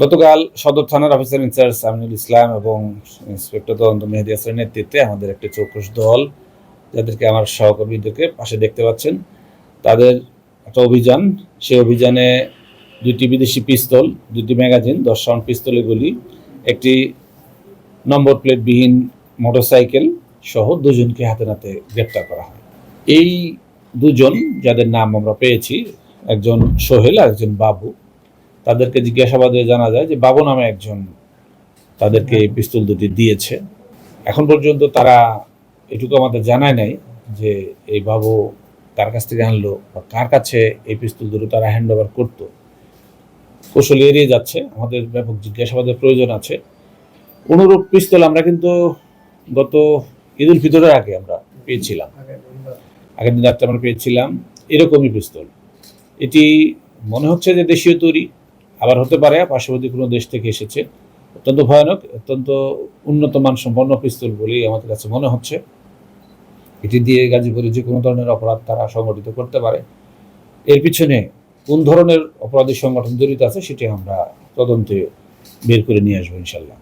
গতকাল সদর থানার অফিসার ইনচার্জ আমিনুল ইসলাম এবং ইন্সপেক্টর তদন্ত মেহেদী হাসানের নেতৃত্বে আমাদের একটি চৌকস দল, যাদেরকে আমার সহকর্মীদেরকে পাশে দেখতে পাচ্ছেন, তাদের একটা অভিযান। সেই অভিযানে 2টি বিদেশি পিস্তল, 2টি ম্যাগাজিন, 10 রাউন্ড পিস্তলের গুলি, একটি নম্বর প্লেটবিহীন মোটরসাইকেল সহ 2জনকে হাতে নাতে গ্রেপ্তার করা হয়। এই 2জন, যাদের নাম আমরা পেয়েছি, একজন সোহেল আর একজন বাবু, তাদেরকে জিজ্ঞাসাবাদে জানা যায় যে বাবু নামে একজন তাদেরকে এই পিস্তল দুটি দিয়েছে। এখন পর্যন্ত তারা এটুকু আমাদের জানায় নাই যে এই বাবু কার কাছ থেকে আনলো বা কার কাছে এই পিস্তল দুটো তারা হ্যান্ড ওভার করতো। কৌশল এড়িয়ে যাচ্ছে, আমাদের ব্যাপক জিজ্ঞাসাবাদের প্রয়োজন আছে। অনুরূপ পিস্তল আমরা কিন্তু গত ঈদ উল ফিতরের আগে আমরা পেয়েছিলাম, আগের দিন রাত্রে আমরা পেয়েছিলাম এরকমই পিস্তল। এটি মনে হচ্ছে যে দেশীয় তৈরি, আবার হতে পারে পার্শ্ববর্তী কোনো দেশ থেকে এসেছে। অত্যন্ত ভয়ানক, অত্যন্ত উন্নত মানসম্পন্ন পিস্তল বলেই আমাদের কাছে মনে হচ্ছে। এটি দিয়ে গাজীপুরে যে কোনো ধরনের অপরাধ তারা সংগঠিত করতে পারে। এর পিছনে কোন ধরনের অপরাধী সংগঠন জড়িত আছে সেটি আমরা তদন্তে বের করে নিয়ে আসবো ইনশাল্লাহ।